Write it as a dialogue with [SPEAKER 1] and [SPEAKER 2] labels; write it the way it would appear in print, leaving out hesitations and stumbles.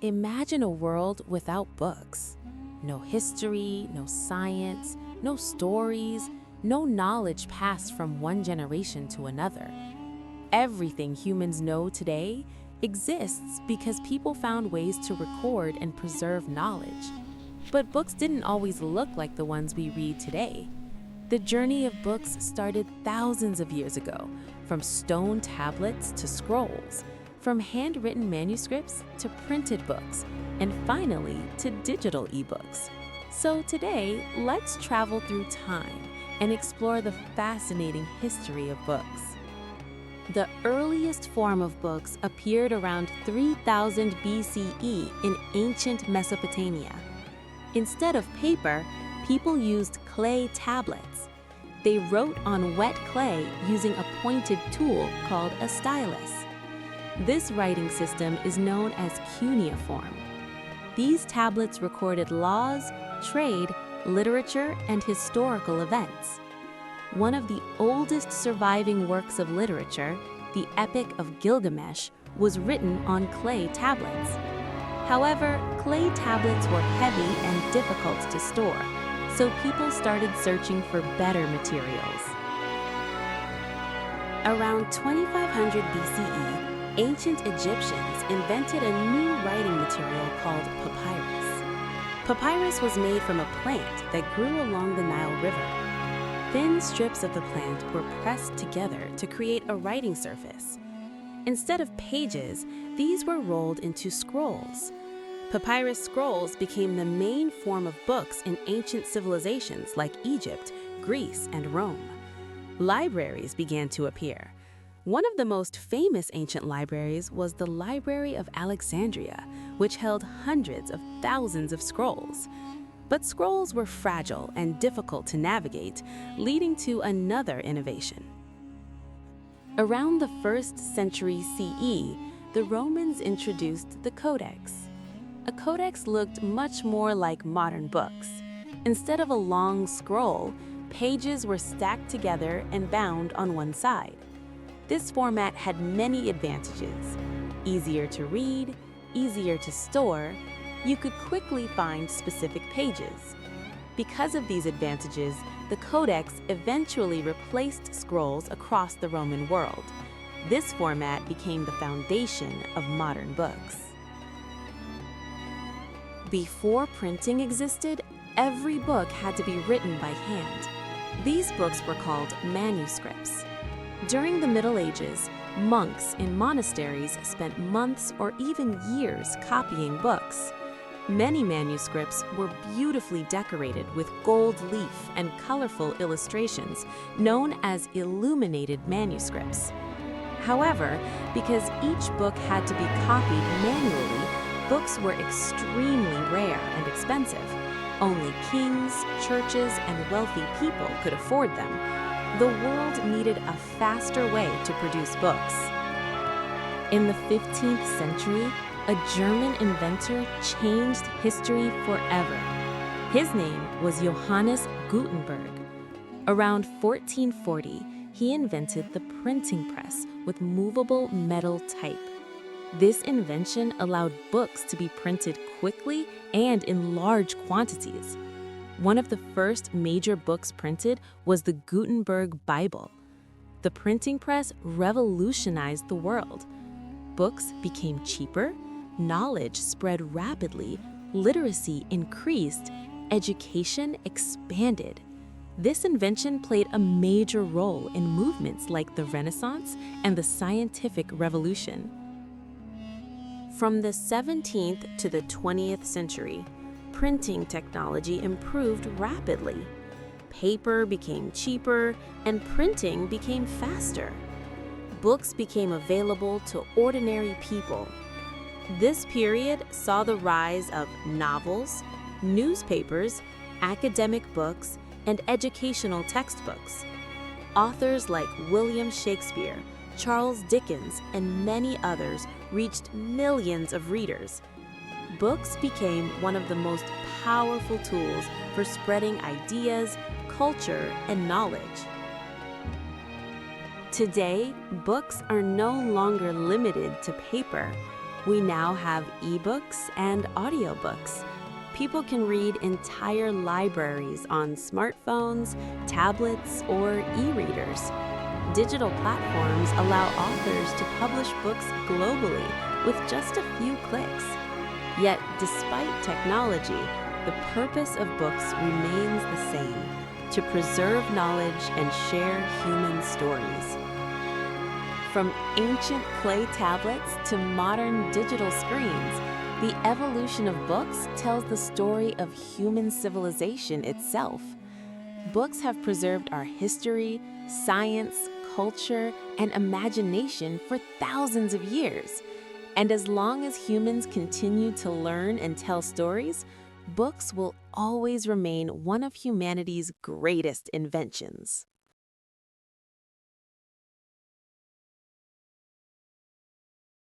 [SPEAKER 1] Imagine a world without books. No history, no science, no stories, no knowledge passed from one generation to another. Everything humans know today exists because people found ways to record and preserve knowledge. But books didn't always look like the ones we read today. The journey of books started thousands of years ago, from stone tablets to scrolls, from handwritten manuscripts to printed books, and finally to digital eBooks. So today, let's travel through time and explore the fascinating history of books. The earliest form of books appeared around 3000 BCE in ancient Mesopotamia. Instead of paper, people used clay tablets. They wrote on wet clay using a pointed tool called a stylus. This writing system is known as cuneiform. These tablets recorded laws, trade, literature, and historical events. One of the oldest surviving works of literature, the Epic of Gilgamesh, was written on clay tablets. However, clay tablets were heavy and difficult to store, so people started searching for better materials. Around 2500 BCE, ancient Egyptians invented a new writing material called papyrus. Papyrus was made from a plant that grew along the Nile River. Thin strips of the plant were pressed together to create a writing surface. Instead of pages, these were rolled into scrolls. Papyrus scrolls became the main form of books in ancient civilizations like Egypt, Greece, and Rome. Libraries began to appear. One of the most famous ancient libraries was the Library of Alexandria, which held hundreds of thousands of scrolls. But scrolls were fragile and difficult to navigate, leading to another innovation. Around the 1st century CE, the Romans introduced the Codex. A codex looked much more like modern books. Instead of a long scroll, pages were stacked together and bound on one side. This format had many advantages: easier to read, easier to store. You could quickly find specific pages. Because of these advantages, the Codex eventually replaced scrolls across the Roman world. This format became the foundation of modern books. Before printing existed, every book had to be written by hand. These books were called manuscripts. During the Middle Ages, monks in monasteries spent months or even years copying books. Many manuscripts were beautifully decorated with gold leaf and colorful illustrations, known as illuminated manuscripts. However, because each book had to be copied manually, books were extremely rare and expensive. Only kings, churches, and wealthy people could afford them. The world needed a faster way to produce books. In the 15th century, a German inventor changed history forever. His name was Johannes Gutenberg. Around 1440, he invented the printing press with movable metal type. This invention allowed books to be printed quickly and in large quantities. One of the first major books printed was the Gutenberg Bible. The printing press revolutionized the world. Books became cheaper, knowledge spread rapidly, literacy increased, education expanded. This invention played a major role in movements like the Renaissance and the scientific revolution. From the 17th to the 20th century, printing technology improved rapidly. Paper became cheaper and printing became faster. Books became available to ordinary people. This period saw the rise of novels, newspapers, academic books, and educational textbooks. Authors like William Shakespeare, Charles Dickens, and many others reached millions of readers. Books became one of the most powerful tools for spreading ideas, culture, and knowledge. Today, books are no longer limited to paper. We now have eBooks and audiobooks. People can read entire libraries on smartphones, tablets, or e-readers. Digital platforms allow authors to publish books globally with just a few clicks. Yet, despite technology, the purpose of books remains the same: to preserve knowledge and share human stories. From ancient clay tablets to modern digital screens, the evolution of books tells the story of human civilization itself. Books have preserved our history, science, culture, and imagination for thousands of years. And as long as humans continue to learn and tell stories, books will always remain one of humanity's greatest inventions.